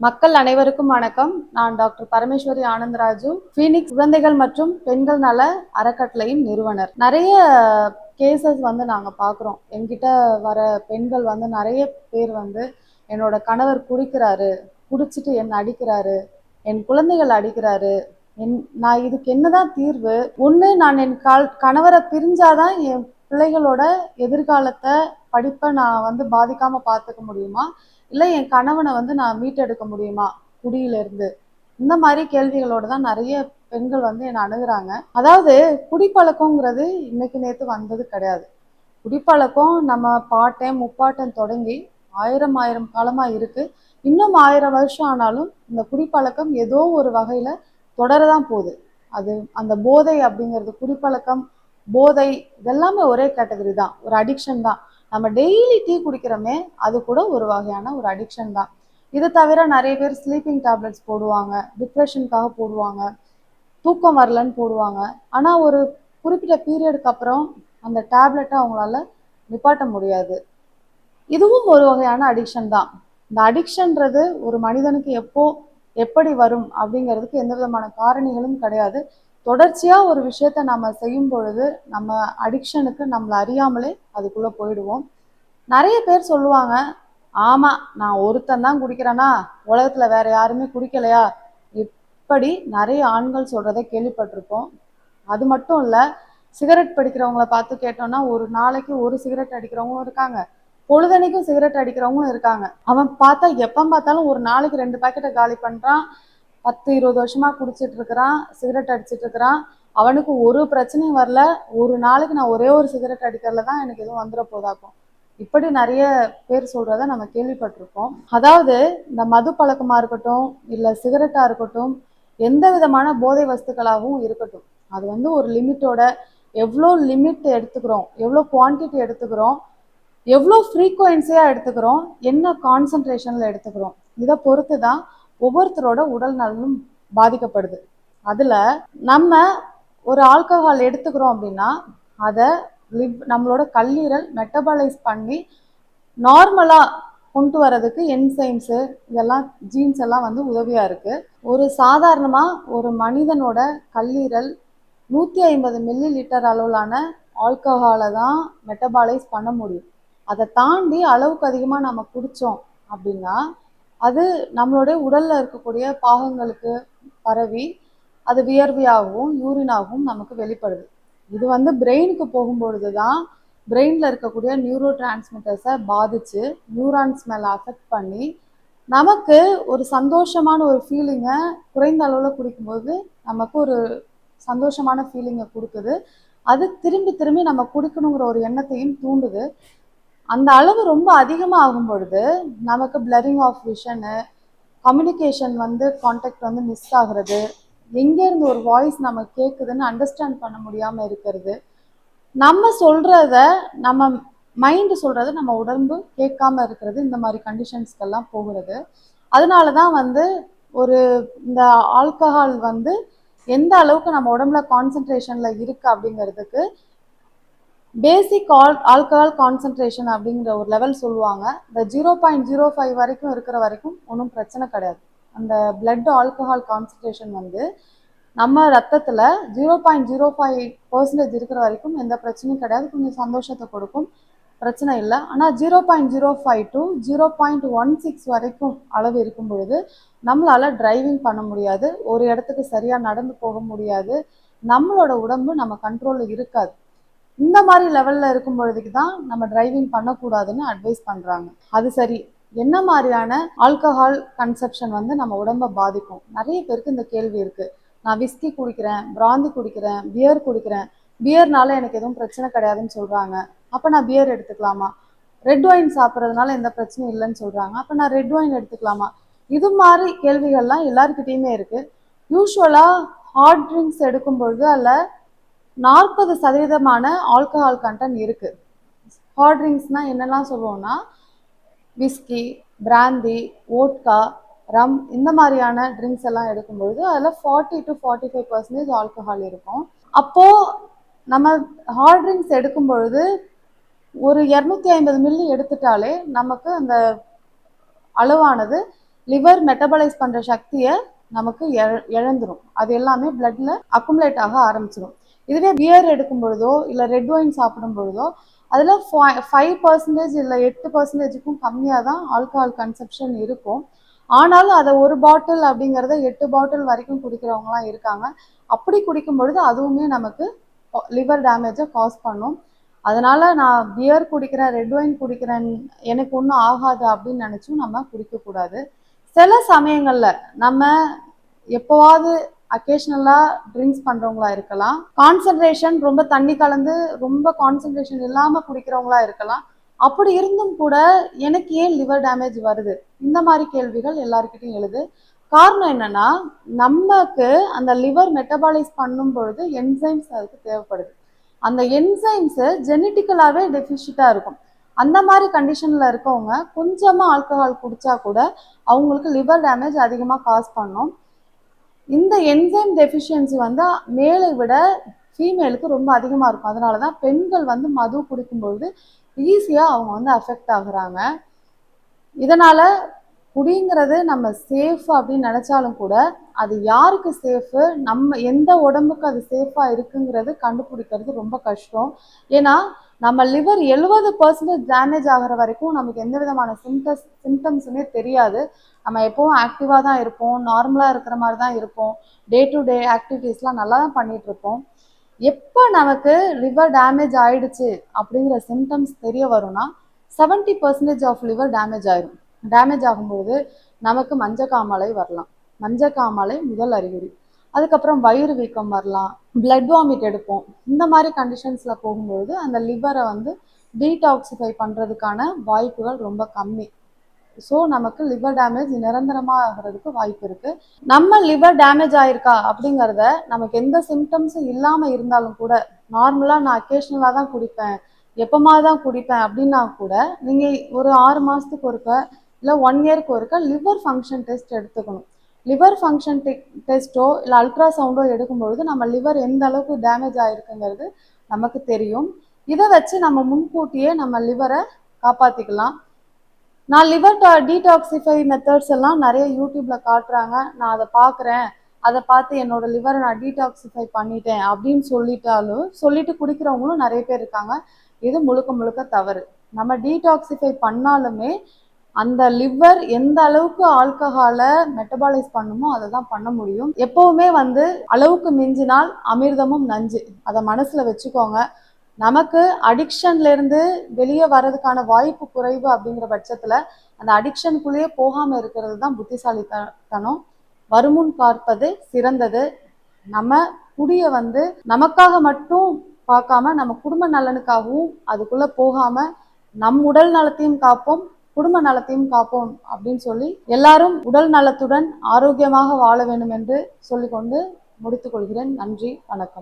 மக்கள் அனைவருக்கும் வணக்கம். நான் டாக்டர் பரமேஸ்வரி ஆனந்தராஜு, ஃபீனிக்ஸ் குழந்தைகள் மற்றும் பெண்கள் நல அறக்கட்டளையின் நிறுவனர். நிறைய கேசஸ் நாங்க பார்க்குறோம். என்கிட்ட வர பெண்கள் நிறைய பேர் என்னோட கணவர் குடிக்கிறாரு, குடிச்சிட்டு என்னை அடிக்கிறாரு, என் குழந்தைகள் அடிக்கிறாரு, நான் இதுக்கு என்னதான் தீர்வு? ஒன்று, நான் என் கணவரை பிரிஞ்சாதான் என் பிள்ளைகளோட எதிர்காலத்தை படிப்பை நான் பாதிக்காம பார்த்துக்க முடியுமா, இல்லை என் கணவனை நான் மீட்டெடுக்க முடியுமா குடியிலிருந்து? இந்த மாதிரி கேள்விகளோட தான் நிறைய பெண்கள் என்னை அணுகுறாங்க. அதாவது குடிப்பழக்கங்கிறது இன்னைக்கு நேற்று வந்தது கிடையாது. குடிப்பழக்கம் நம்ம பாட்டன் முப்பாட்டன் தொடங்கி ஆயிரம் காலமா இருக்கு. இன்னும் 1000 வருஷம் ஆனாலும் இந்த குடிப்பழக்கம் ஏதோ ஒரு வகையில தொடரதான் போகுது. அது அந்த போதை அப்படிங்கிறது, குடிப்பழக்கம், போதை, இதெல்லாமே ஒரே கேட்டகரி தான், ஒரு அடிக்ஷன் தான். நம்ம டெய்லி டீ குடிக்கிறோமே, அது கூட ஒரு வகையான ஒரு அடிக்ஷன் தான். இது தவிர நிறைய பேர் ஸ்லீப்பிங் டேப்லெட்ஸ் போடுவாங்க, டிப்ரெஷனுக்காக போடுவாங்க, தூக்கம் வரலன்னு போடுவாங்க. ஆனால் ஒரு குறிப்பிட்ட பீரியடுக்கு அப்புறம் அந்த டேப்லெட்டை அவங்களால நிப்பாட்ட முடியாது. இதுவும் ஒரு வகையான அடிக்ஷன் தான். இந்த அடிக்ஷன்றது ஒரு மனிதனுக்கு எப்படி வரும் அப்படிங்கிறதுக்கு எந்த விதமான காரணிகளும் கிடையாது. தொடர்ச்சியா ஒரு விஷயத்த நம்ம செய்யும் பொழுது நம்ம அடிக்ஷனுக்கு நம்மளை அறியாமலே அதுக்குள்ள போயிடுவோம். நிறைய பேர் சொல்லுவாங்க, ஆமா நான் ஒருத்தன் தான் குடிக்கிறேன்னா உலகத்துல வேற யாருமே குடிக்கலையா, இப்படி நிறைய ஆண்கள் சொல்றதை கேள்விப்பட்டிருப்போம். அது மட்டும் இல்ல, சிகரெட் பிடிக்கிறவங்கள பார்த்து கேட்டோம்னா ஒரு நாளைக்கு ஒரு சிகரெட் அடிக்கிறவங்களும் இருக்காங்க, பொழுதனைக்கும் சிகரெட் அடிக்கிறவங்களும் இருக்காங்க. அவன் பார்த்தா எப்ப பார்த்தாலும் ஒரு நாளைக்கு 2 பாக்கெட்டை காலி பண்றான், 10-20 வருஷமா குடிச்சிட்டு இருக்கிறான், சிகரெட் அடிச்சிட்டு இருக்கிறான். அவனுக்கு ஒரு பிரச்சனையும் வரல. ஒரு நாளைக்கு நான் ஒரே ஒரு சிகரெட் அடிக்கிறதுல தான் எனக்கு எதுவும் வந்துட போதாக்கும். இப்படி நிறைய பேர் சொல்றத நம்ம கேள்விப்பட்டிருக்கோம். அதாவது இந்த மது பழக்கமா இருக்கட்டும், இல்ல சிகரெட்டா இருக்கட்டும், எந்த விதமான போதை வஸ்துக்களாகவும் இருக்கட்டும், அது ஒரு லிமிட்டோட, எவ்வளோ லிமிட் எடுத்துக்கிறோம், எவ்வளோ குவான்டிட்டி எடுத்துக்கிறோம், எவ்வளோ ஃப்ரீக்குவன்சியாக எடுத்துக்கிறோம், என்ன கான்சன்ட்ரேஷனில் எடுத்துக்கிறோம், இதை பொறுத்து தான் ஒவ்வொருத்தரோட உடல் நலனும் பாதிக்கப்படுது. அதில் நம்ம ஒரு ஆல்கஹால் எடுத்துக்கிறோம் அப்படின்னா அதை நம்மளோட கல்லீரல் மெட்டபாலைஸ் பண்ணி நார்மலாக கொண்டு வரதுக்கு என்சைம்ஸு, இதெல்லாம் ஜீன்ஸ் எல்லாம் உதவியாக இருக்குது. ஒரு சாதாரணமாக ஒரு மனிதனோட கல்லீரல் 150 மில்லி லிட்டர் அளவிலான ஆல்கஹாலை தான் மெட்டபாலைஸ் பண்ண முடியும். அதை தாண்டி அளவுக்கு அதிகமாக நம்ம குடித்தோம் அப்படின்னா அது நம்மளுடைய உடலில் இருக்கக்கூடிய பாகங்களுக்கு பரவி அது வியர்வையாகவும் யூரினாகவும் நமக்கு வெளிப்படுது. இது பிரெயினுக்கு போகும்பொழுது தான் பிரெயினில் இருக்கக்கூடிய நியூரோ டிரான்ஸ்மிட்டர்ஸை பாதித்து நியூரான்ஸ் மேலே அஃபெக்ட் பண்ணி நமக்கு ஒரு சந்தோஷமான ஒரு ஃபீலிங்கை குறைந்த அளவில் குடிக்கும்போது நமக்கு ஒரு சந்தோஷமான ஃபீலிங்கை கொடுக்குது. அது திரும்பி திரும்பி நம்ம குடிக்கணுங்கிற ஒரு எண்ணத்தையும் தூண்டுது. அந்த அளவு ரொம்ப அதிகமாக ஆகும் பொழுது நமக்கு blurring of vision, communication contact miss ஆகுறது, எங்கேருந்து ஒரு வாய்ஸ் நம்ம கேட்குதுன்னு அண்டர்ஸ்டாண்ட் பண்ண முடியாமல் இருக்கிறது, நம்ம சொல்கிறத நம்ம மைண்டு சொல்கிறத நம்ம உடம்பு கேட்காம இருக்கிறது, இந்த மாதிரி கண்டிஷன்ஸ்க்கெல்லாம் போகிறது. அதனால தான் ஒரு இந்த ஆல்கஹால் எந்த அளவுக்கு நம்ம உடம்புல கான்சன்ட்ரேஷனில் இருக்குது அப்படிங்கிறதுக்கு பேசிக் ஆல்கஹால் கான்சன்ட்ரேஷன் அப்படிங்கிற ஒரு லெவல் சொல்லுவாங்க. இந்த 0.05 வரைக்கும் இருக்கிற வரைக்கும் ஒன்றும் பிரச்சனை கிடையாது. அந்த பிளட் ஆல்கஹால் கான்சன்ட்ரேஷன் நம்ம ரத்தத்தில் 0.05% இருக்கிற வரைக்கும் எந்த பிரச்சனையும் கிடையாது, கொஞ்சம் சந்தோஷத்தை கொடுக்கும், பிரச்சனை இல்லை. ஆனால் 0.05 to 0.16 வரைக்கும் அளவு இருக்கும் பொழுது நம்மளால் டிரைவிங் பண்ண முடியாது, ஒரு இடத்துக்கு சரியாக நடந்து போக முடியாது, நம்மளோட உடம்பு நம்ம கண்ட்ரோலில் இருக்காது. இந்த மாதிரி லெவலில் இருக்கும் பொழுதுக்கு தான் நம்ம டிரைவிங் பண்ணக்கூடாதுன்னு அட்வைஸ் பண்ணுறாங்க. அது சரி, என்ன மாதிரியான ஆல்கஹால் கன்சப்ஷன் நம்ம உடம்பை பாதிக்கும்? நிறைய பேருக்கு இந்த கேள்வி இருக்குது. நான் விஸ்கி குடிக்கிறேன், பிராந்தி குடிக்கிறேன், பியர் குடிக்கிறேன், பியர்னால எனக்கு எதுவும் பிரச்சனை கிடையாதுன்னு சொல்கிறாங்க, அப்போ நான் பியர் எடுத்துக்கலாமா? ரெட் ஒயின் சாப்பிட்றதுனால எந்த பிரச்சனையும் இல்லைன்னு சொல்கிறாங்க, அப்போ நான் ரெட் ஒயின் எடுத்துக்கலாமா? இது மாதிரி கேள்விகள்லாம் எல்லாருக்கிட்டையுமே இருக்குது. யூஸ்வலாக ஹார்ட் ட்ரிங்க்ஸ் எடுக்கும் பொழுது அதில் 40% ஆல்கஹால் கண்டென்ட் இருக்கு. ஹார்ட் ட்ரிங்க்ஸ்னால் என்னெல்லாம் சொல்லுவோம்னா விஸ்கி, பிராந்தி, ஓட்கா, ரம், இந்த மாதிரியான ட்ரிங்க்ஸ் எல்லாம் எடுக்கும்பொழுது அதில் 40 to 45% ஆல்கஹால் இருக்கும். அப்போது நம்ம ஹார்ட் ட்ரிங்க்ஸ் எடுக்கும் பொழுது ஒரு 250 மில்லி எடுத்துட்டாலே நமக்கு அந்த அளவானது லிவர் மெட்டபாலைஸ் பண்ற சக்தியை நமக்கு இழந்துரும். அது எல்லாமே பிளட்ல அக்குமுலேட் ஆக ஆரம்பிச்சிடும். இதுவே பியர் எடுக்கும் பொழுதோ இல்லை ரெட் ஒயின் சாப்பிடும் பொழுதோ அதில் 5% இல்லை 8%க்கும் கம்மியாக தான் ஆல்கஹால் கன்சப்ஷன் இருக்கும். ஆனாலும் அதை ஒரு பாட்டில் அப்படிங்கிறத 8 பாட்டில் வரைக்கும் குடிக்கிறவங்களாம் இருக்காங்க. அப்படி குடிக்கும் பொழுது அதுவுமே நமக்கு லிவர் டேமேஜை காஸ் பண்ணும். அதனால நான் பியர் குடிக்கிறேன், ரெட் ஒயின் குடிக்கிறேன், எனக்கு ஒன்றும் ஆகாது அப்படின்னு நினைச்சும் நம்ம குடிக்கக்கூடாது. சில சமயங்கள்ல நம்ம எப்போவாவது அக்கேஷனலா ட்ரிங்க்ஸ் பண்றவங்களா இருக்கலாம், கான்சன்ட்ரேஷன் ரொம்ப தண்ணி கலந்து ரொம்ப கான்சன்ட்ரேஷன் இல்லாம குடிக்கிறவங்களா இருக்கலாம். அப்படி இருந்தும் கூட எனக்கு ஏன் லிவர் டேமேஜ் வருது, இந்த மாதிரி கேள்விகள் எல்லாருக்கிட்டையும் எழுது. காரணம் என்னன்னா, நமக்கு அந்த லிவர் மெட்டபாலைஸ் பண்ணும் பொழுது என்சைம்ஸ் அதுக்கு தேவைப்படுது. அந்த என்சைம்ஸ் ஜெனட்டிக்கலாவே டெஃபிஷிட்டா இருக்கும். அந்த மாதிரி கண்டிஷன்ல இருக்கவங்க கொஞ்சமா ஆல்கஹால் குடிச்சா கூட அவங்களுக்கு லிவர் டேமேஜ் அதிகமா காஸ் பண்ணும். இந்த என்சைம் டெஃபிஷியன்சி வந்து மேலை விட ஃபீமேலுக்கு ரொம்ப அதிகமாக இருக்கும். அதனால தான் பெண்கள் வந்து மது குடிக்கும்பொழுது ஈஸியாக அவங்க வந்து அஃபெக்ட் ஆகுறாங்க. இதனால் குடிங்கிறது நம்ம சேஃப் அப்படின்னு நினச்சாலும் கூட அது யாருக்கு சேஃபு, நம்ம எந்த உடம்புக்கு அது சேஃபாக இருக்குங்கிறது கண்டுபிடிக்கிறது ரொம்ப கஷ்டம். ஏன்னா நம்ம லிவர் 70% டேமேஜ் ஆகிற வரைக்கும் நமக்கு எந்த விதமான சிம்டம்ஸுமே தெரியாது. நம்ம எப்போவும் ஆக்டிவாக தான் இருப்போம், நார்மலாக இருக்கிற மாதிரி தான் இருப்போம், டே டு டே ஆக்டிவிட்டீஸ்லாம் நல்லா தான் பண்ணிட்டு இருப்போம். எப்போ நமக்கு லிவர் டேமேஜ் ஆயிடுச்சு அப்படிங்கிற சிம்டம்ஸ் தெரிய வரும்னா 70% ஆஃப் லிவர் டேமேஜ் ஆயிடும். டேமேஜ் ஆகும்போது நமக்கு மஞ்சக்காமலை வரலாம். மஞ்சக்காமலை முதல் அறிகுறி. அதுக்கப்புறம் வயிறு வீக்கம் வரலாம், பிளட் வாமிட் எடுப்போம். இந்த மாதிரி கண்டிஷன்ஸில் போகும்போது அந்த லிவரை வந்து டீடாக்சிஃபை பண்ணுறதுக்கான வாய்ப்புகள் ரொம்ப கம்மி. ஸோ நமக்கு லிவர் டேமேஜ் நிரந்தரமாக ஆகிறதுக்கு வாய்ப்பு இருக்குது. நம்ம லிவர் டேமேஜ் ஆயிருக்கா அப்படிங்கிறத நமக்கு எந்த சிம்டம்ஸும் இல்லாமல் இருந்தாலும் கூட, நார்மலாக நான் அக்கேஷனலாக தான் குடிப்பேன், எப்போமா தான் குடிப்பேன் அப்படின்னா கூட நீங்கள் ஒரு 6 மாதத்துக்கு ஒருக்க இல்லை 1 இயருக்கு ஒருக்க லிவர் ஃபங்க்ஷன் டெஸ்ட் எடுத்துக்கணும். லிவர் ஃபங்க்ஷன் டெஸ்ட்டோ இல்லை அல்ட்ராசவுண்டோ எடுக்கும்பொழுது நம்ம லிவர் எந்த அளவுக்கு டேமேஜ் ஆகிருக்குங்கிறது நமக்கு தெரியும். இதை வச்சு நம்ம முன்கூட்டியே நம்ம லிவரை காப்பாற்றிக்கலாம். நான் லிவர் டீடாக்சிஃபை மெத்தட்ஸ் எல்லாம் நிறைய யூடியூப்ல காட்டுறாங்க, நான் அதை பார்க்குறேன், அதை பார்த்து என்னோட லிவரை நான் டீடாக்சிஃபை பண்ணிட்டேன் அப்படின்னு சொல்லிட்டு குடிக்கிறவங்களும் நிறைய பேர் இருக்காங்க. இது முழுக்க முழுக்க தவறு. நம்ம டீடாக்சிஃபை பண்ணாலுமே அந்த லிவர் எந்த அளவுக்கு ஆல்கஹாலை மெட்டபாலைஸ் பண்ணுமோ அதை தான் பண்ண முடியும். எப்பவுமே வந்து அளவுக்கு மிஞ்சினால் அமிர்தமும் நஞ்சு, அதை மனசுல வச்சுக்கோங்க. நமக்கு அடிக்ஷன்லேருந்து வெளியே வர்றதுக்கான வாய்ப்பு குறைவு அப்படிங்கிற பட்சத்தில் அந்த அடிக்ஷனுக்குள்ளேயே போகாமல் இருக்கிறது தான் புத்திசாலித்தனம். வருமுன் பார்ப்பது சிறந்தது. நம்ம குடியை வந்து நமக்காக மட்டும் பார்க்காம நம்ம குடும்ப நலனுக்காகவும் அதுக்குள்ளே போகாமல் நம் உடல் நலத்தையும் காப்போம், குடும்ப நலத்தையும் காப்போம் அப்படின்னு சொல்லி எல்லாரும் உடல் நலத்துடன் ஆரோக்கியமாக வாழ வேண்டும் என்று சொல்லிக்கொண்டு முடித்துக் கொள்கிறேன். நன்றி, வணக்கம்.